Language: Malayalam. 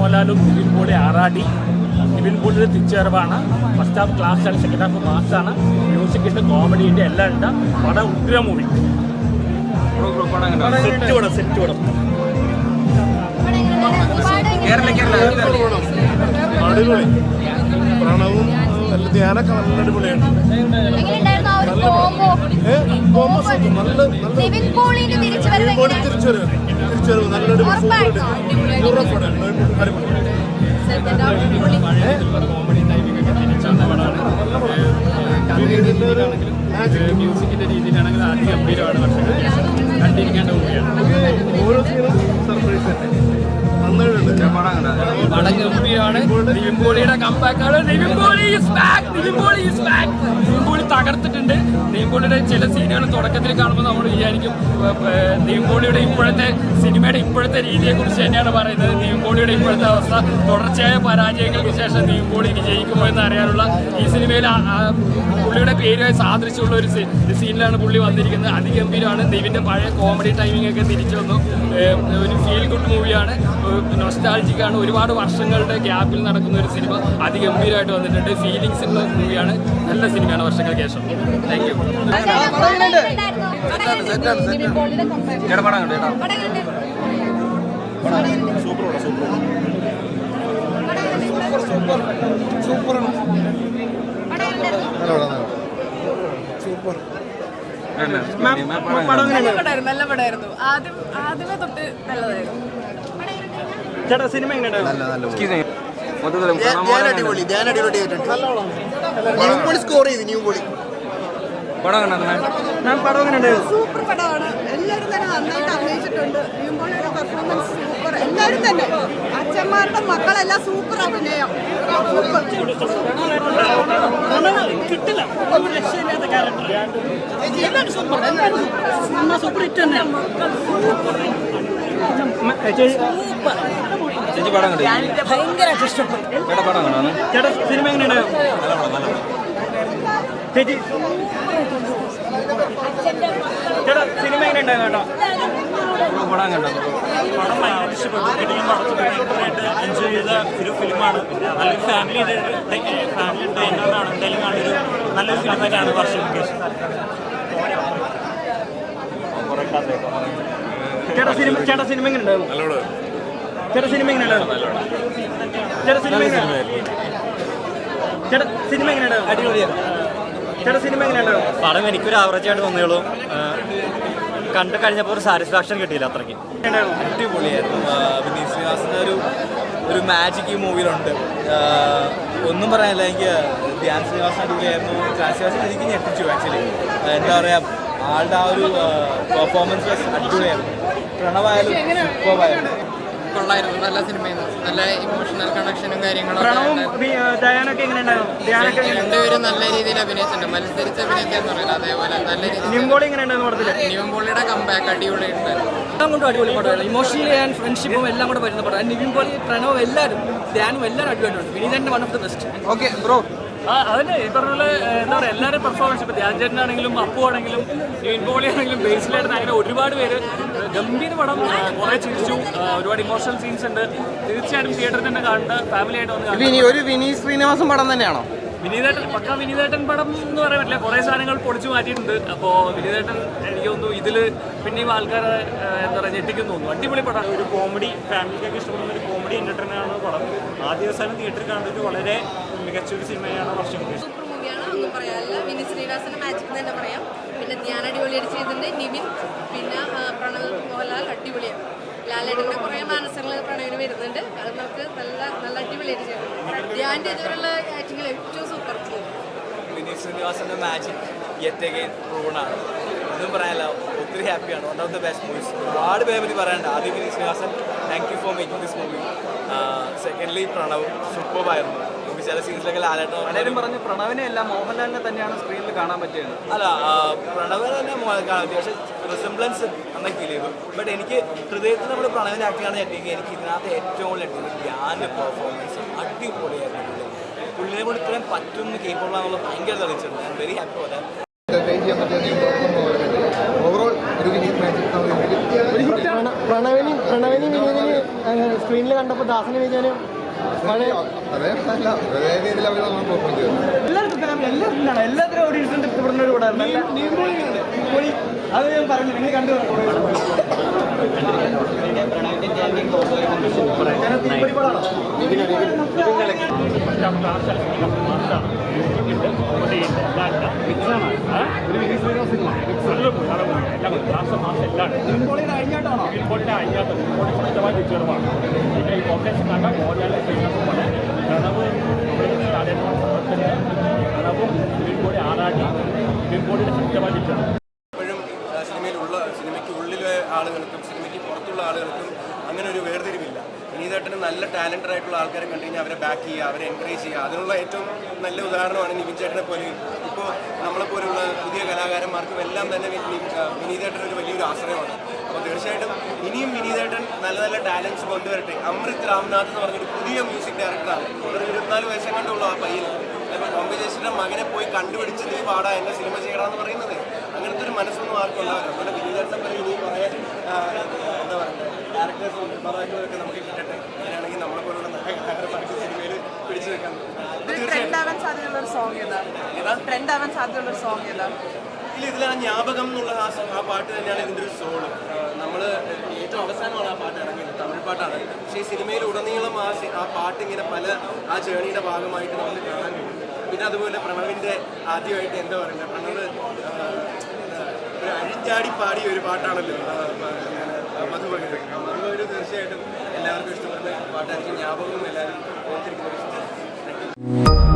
മോഹൻലാലും നിവിൻ പോളി ആറാടി. നിവിൻ പോളിയുടെ തിരിച്ചുവരവാണ്. ഫസ്റ്റ് ഹാഫ് ക്ലാസ് ആണ്, സെക്കൻഡ് ഹാഫ് മാസാണ്. മ്യൂസിക് ഉണ്ട്, കോമഡി ഉണ്ട്, എല്ലാം ഉണ്ട്. പടം ഉഗ്ര മൂവി. സെറ്റ് പടം അടിപൊളി. പ്രണവും നല്ല ധ്യാനൊക്കെ നല്ല അടിപൊളിയാണ്. തിരിച്ചുവരവ് നല്ല മ്യൂസിക്കിന്റെ രീതിയിലാണെങ്കിൽ അതിഗംഭീരമാണ്. വർഷങ്ങൾ കണ്ടിരിക്കേണ്ട മൂവിയാണ്. ഓരോ സീനും സർപ്രൈസ് തന്നെ. പടം ഗംഭീരമാണ്. നിവിൻ പോളിയുടെ കംബാക്കാണ്. നിവിൻ പോളി തകർത്തിട്ടുണ്ട്. നിവിൻ പോളിയുടെ ചില സീനുകൾ തുടക്കത്തിൽ കാണുമ്പോൾ നമ്മൾ വിചാരിക്കും നിവിൻ പോളിയുടെ ഇപ്പോഴത്തെ സിനിമയുടെ ഇപ്പോഴത്തെ രീതിയെക്കുറിച്ച് തന്നെയാണ് പറയുന്നത്. നിവിൻ പോളിയുടെ ഇപ്പോഴത്തെ അവസ്ഥ, തുടർച്ചയായ പരാജയങ്ങൾക്ക് ശേഷം നിവിൻ പോളി വിജയിക്കുമോ എന്ന് അറിയാനുള്ള ഈ സിനിമയിൽ പുള്ളിയുടെ പേരുമായി സാദൃശ്യമുള്ള ഒരു സീനിലാണ് പുള്ളി വന്നിരിക്കുന്നത്. അതിഗംഭീരമാണ്. നിവിൻ്റെ പഴയ കോമഡി ടൈമിംഗ് ഒക്കെ തിരിച്ചു വന്നു. ഒരു ഫീൽ ഗുഡ് മൂവിയാണ്. നൊസ്റ്റാൾജിക്കാണ്. ഒരുപാട് വർഷങ്ങളുടെ ഗ്യാപ്പിൽ നടക്കുന്ന ഒരു സിനിമ അതിഗംഭീരമായിട്ട് വന്നിട്ടുണ്ട്. ഫീലിങ്സ് ഉള്ള മൂവിയാണ്. നല്ല സിനിമയാണ് വർഷങ്ങൾക്ക് ശേഷം. Thank you. നല്ല പടമായിരുന്നു. ആദ്യമേ തൊട്ട് നല്ലതായിരുന്നു. ചേട്ടാ സിനിമ എങ്ങനെയുണ്ടായിരുന്നു? സൂപ്പർ പടമാണ്. എല്ലാവരും തന്നെ നന്നായിട്ട് അഭിനയിച്ചിട്ടുണ്ട്. നിവിൻപോളിയുടെ പെർഫോമൻസ് സൂപ്പർ. എല്ലാവരും തന്നെ അച്ഛന്മാരുടെ മക്കളെല്ലാം സൂപ്പർ അഭിനയം. കിട്ടില്ല ഒരു രക്ഷയില്ലാത്ത ക്യാരക്ടർ. സൂപ്പർ ഹിറ്റ് തന്നെ. ഭയങ്കരമായിട്ട് ഇഷ്ടപ്പെട്ടു. ചേട്ടാ സിനിമ എങ്ങനെയുണ്ടായിരുന്നു? ചേച്ചി ചേട്ടാ സിനിമ എങ്ങനെയുണ്ടായിരുന്നു? കേട്ടോ പടം ഭയങ്കര ഇഷ്ടപ്പെട്ടു. ഭയങ്കരമായിട്ട് എൻജോയ് ചെയ്ത ഒരു ഫിലിമാണ്. നല്ലൊരു ഫാമിലി എൻ്റർടൈനറാണ്. എന്തായാലും കാണൊരു നല്ലൊരു ഫിലിം തന്നെയാണ് വർഷങ്ങൾക്ക് ശേഷം. ചേട്ടാ സിനിമ എങ്ങനെയുണ്ടായിരുന്നു? ചേട്ടാ സിനിമ എങ്ങനെയുണ്ടായിരുന്നു? അടിപൊളിയാണ്. ചേട്ടാ സിനിമ എങ്ങനെയുണ്ടായിരുന്നു? പടം എനിക്കൊരു ആവറേജ് ആയിട്ട് തോന്നിയുള്ളൂ. കണ്ടു കഴിഞ്ഞപ്പോൾ ഒരു സാറ്റിസ്ഫാക്ഷൻ കിട്ടിയില്ല അത്രയ്ക്ക്. അടിപൊളിയായിരുന്നു. വിനീത് ശ്രീനിവാസൻ്റെ ഒരു മാജിക് ഈ മൂവിയിലുണ്ട്. ഒന്നും പറയാനില്ല. എനിക്ക് ധ്യാൻ ശ്രീനിവാസൻ അടിപൊളിയായിരുന്നു. ധ്യാൻ ശ്രീനിവാസൻ എനിക്ക് ഞെട്ടിച്ചു ആക്ച്വലി. എന്താ പറയുക, ആളുടെ ആ ഒരു പെർഫോമൻസ് അടിപൊളിയായിരുന്നു. പ്രണവായാലും സൂപ്പറായിരുന്നു. കൊള്ളായിരുന്നു. നല്ല സിനിമയായിരുന്നു. നല്ല ഇമോഷണൽ കണക്ഷനും കാര്യങ്ങളും. രണ്ടുപേരും നല്ല രീതിയിൽ അഭിനയിച്ചിട്ടുണ്ട്. മത്സരിച്ച് അഭിനയിക്കാന്ന് പറയില്ല, അതേപോലെ നല്ല രീതിയിൽ. നിവിൻ പോളിയുടെ കംബാക്ക് അടിപൊളിയുണ്ട്. എല്ലാം കൊണ്ടും അടിപൊളി പടമാണ്. ഇമോഷണലി ആൻഡ് ഫ്രണ്ട്ഷിപ്പും എല്ലാം കൂടെ വരുന്ന പടമാണ്. നിവിൻ പോളി, പ്രണവ് എല്ലാവരും, ധ്യാനും എല്ലാവരും അടിപൊളിയുണ്ട്. വിനീതന്റെ one of the best. Okay bro. അതിന് ഈ പറഞ്ഞ പോലെ എന്താ പറയുക, എല്ലാവരും പെർഫോമൻസ്. ഇപ്പോൾ ധ്യാൻ ചേട്ടനാണെങ്കിലും അപ്പു ആണെങ്കിലും നിവിൻ പോളി ആണെങ്കിലും ബേസിലായിട്ട് അങ്ങനെ ഒരുപാട് പേര് ഗംഭീര പടം. കുറേ ചിരിച്ചു. ഒരുപാട് ഇമോഷണൽ സീൻസ് ഉണ്ട്. തീർച്ചയായിട്ടും തിയേറ്ററിൽ തന്നെ കാണേണ്ട, ഫാമിലി ആയിട്ട് വന്ന്. ഒരു വിനീത് ശ്രീനിവാസൻ പടം തന്നെയാണോ? വിനീതേട്ടൻ പടം എന്ന് പറയാൻ പറ്റില്ല. കുറേ സാധനങ്ങൾ പൊടിച്ചു മാറ്റിയിട്ടുണ്ട്. അപ്പോൾ വിനീതേട്ടൻ എനിക്ക് തോന്നുന്നു ഇതിൽ പിന്നെയും ആൾക്കാരെ എന്താ പറയുക ഞെട്ടിക്കുന്നു തോന്നുന്നു. അടിപൊളി പടം. ഒരു കോമഡി, ഫാമിലിക്കൊക്കെ ഇഷ്ടപ്പെടുന്ന ഒരു കോമഡി എൻ്റർടൈനറാണ് പടം. ആദ്യ ദിവസം തിയേറ്ററിൽ കണ്ടത് വളരെ മികച്ചൊരു സിനിമയാണ് വർഷങ്ങൾക്ക് ശേഷം. സൂപ്പർ മൂവിയാണ്, ഒന്നും പറയാനില്ല. വിനീത് ശ്രീനിവാസന്റെ മാജിക് തന്നെ പറയാം. പിന്നെ ധ്യാൻ അടിപൊളിയായിട്ട് ചെയ്തിട്ടുണ്ട്. നിവിൻ, പിന്നെ പ്രണവ് മോഹൻലാൽ അടിപൊളിയാണ്. ലാലേട്ടൻ്റെ കുറേ മാനസങ്ങൾ പ്രണവിന് വരുന്നുണ്ട്. അത് നമുക്ക് നല്ല അടിപൊളിയായിട്ട് ചെയ്തിട്ടുണ്ട്. ധ്യാൻ്റെ ഇതുവരെയുള്ള ആക്ടിങ്ങിൽ ഏറ്റവും സൂപ്പർ. വിനീത് ശ്രീനിവാസൻ്റെ മാജിക് യെറ്റ് അഗൈൻ പ്രൂവണാണ്. ഒന്നും പറയാനില്ല. ഒത്തിരി ഹാപ്പിയാണ്. One of the best movies. ഒരുപാട് പേരെ പറ്റി പറയാനുണ്ട്. ആദ്യം Vineeth Sreenivasan, thank you for making this movie. Secondly Pranav സൂപ്പറായിരുന്നു. ചില സീൻസിലൊക്കെ ലാലേട്ടൻ പലരും പറഞ്ഞു പ്രണവിനെ അല്ല മോഹൻലാലിനെ തന്നെയാണ് സ്ക്രീനിൽ കാണാൻ പറ്റിയത്. അല്ല, പ്രണവിനെ തന്നെ കാണാൻ പറ്റി. പക്ഷേ റിസംബ്ലൻസ് നന്നായി ഫീൽ ചെയ്തു. ബട്ട് എനിക്ക് ഹൃദയത്തിൽ നമ്മൾ പ്രണവിനെ ആക്ടിയാണ് ഞെട്ടിയെങ്കിൽ എനിക്ക് ഇതിനകത്ത് ഏറ്റവും കൂടുതൽ ഞെട്ടിയത് ധ്യാൻ്റെ പെർഫോമൻസ് അടിപൊളിയായിരുന്നു. പുള്ളിനെ കൊണ്ട് ഇത്രയും പറ്റുമെന്ന് കേൾക്കുള്ള എന്നുള്ളത് ഭയങ്കര തെളിയിച്ചിട്ടുണ്ട്. ഐ എം വെരി ഹാപ്പി പോലെ. ഓവറോൾ ഒരു വിനീത് മാജിക്. പ്രണവിനും വിനീതിന് സ്ക്രീനിൽ കണ്ടപ്പോൾ ദാസനെ വിജയനും പഴയ എല്ലാത്തിനും ഓഡിയൻസിനും തൃപ്തിപ്പെടുന്ന ഒരു പടമാണ്. അത് ഞാൻ പറഞ്ഞു, നിങ്ങൾ കണ്ടു കഴിഞ്ഞാട്ടാണോ ചെറുതാണ് പിന്നെ ഈ കോൺഗ്രസ് കണ്ട മോഹൻലാൽ പ്രണവ് പ്രണവും കൂടി ആറാടി ബോഡിയുടെ ശക്തമായി ചെറുതാണ്. ഇപ്പോഴും സിനിമയ്ക്ക് ഉള്ളിലെ ആളുകൾക്കും സിനിമയ്ക്ക് പുറത്തുള്ള ആളുകൾക്കും അങ്ങനെ ഒരു വേർതിരിവില്ല. വിനീതേട്ടന് നല്ല ടാലൻറ്റഡ് ആയിട്ടുള്ള ആൾക്കാരെ കണ്ടു കഴിഞ്ഞാൽ അവരെ ബാക്ക് ചെയ്യുക, അവരെ എൻകറേജ് ചെയ്യുക. അതിനുള്ള ഏറ്റവും നല്ല ഉദാഹരണമാണ് നിവിൻ ചേട്ടനെ പോലെയും ഇപ്പോൾ നമ്മളെപ്പോലുള്ള പുതിയ കലാകാരന്മാർക്കും എല്ലാം തന്നെ വിനീതേട്ടൻ ഒരു വലിയൊരു ആശ്രയമാണ്. അപ്പോൾ തീർച്ചയായിട്ടും ഇനിയും വിനീതേട്ടൻ നല്ല നല്ല ടാലൻസ് കൊണ്ടുവരട്ടെ. അമൃത് രാംനാഥ് എന്ന് പറഞ്ഞൊരു പുതിയ മ്യൂസിക് ഡയറക്ടറാണ്. ഒരു 24 വയസ്സം കണ്ടുള്ള ആ പയ്യൻ ബോംബെ ജയശ്രീയുടെ മകനെ പോയി കണ്ടുപിടിച്ച് നീ പാടാ എന്നെ സിനിമ ചെയ്യണമെന്ന് പറയുന്നത് അങ്ങനത്തെ ഒരു മനസ്സൊന്നും ആർക്കും ഉണ്ടാവില്ല. അതുകൊണ്ട് വിനീതേട്ടനെ പോലെ ഇനി കുറേ എന്താ പറയുക ഡയറക്ടേഴ്സും നിർമ്മാതാക്കളൊക്കെ നമുക്ക് കിട്ടട്ടെ. അങ്ങനെയാണെങ്കിൽ നമ്മളെ പോലുള്ള നായകന്മാർക്ക് സിനിമയിൽ പിടിച്ചു വെക്കാൻ ഇല്ല. ഇതിൽ ആ ജ്ഞാപകം എന്നുള്ള ആ പാട്ട് തന്നെയാണ് ഇതിൻ്റെ ഒരു സോള്. നമ്മൾ ഏറ്റവും അവസാനമാണ് ആ പാട്ട് ഇറങ്ങിയത്, തമിഴ് പാട്ടാണ്. പക്ഷേ ഈ സിനിമയിൽ ഉടനീളം ആ പാട്ട് ഇങ്ങനെ പല ആ ജേണിയുടെ ഭാഗമായിട്ട് നമുക്ക് കാണാൻ കഴിയും. പിന്നെ അതുപോലെ പ്രണവിൻ്റെ ആദ്യമായിട്ട് എന്താ പറയുക, പ്രണവ് ഒരു അഴിഞ്ഞാടി പാടിയ ഒരു പാട്ടാണല്ലോ മധുബകര്. മധുബകര് തീർച്ചയായിട്ടും എല്ലാവർക്കും ഇഷ്ടപ്പെടുന്ന പാട്ടായിരിക്കും. ജ്ഞാപകവും എല്ലാവരും ഓർത്തിരിക്കുന്ന ഒരു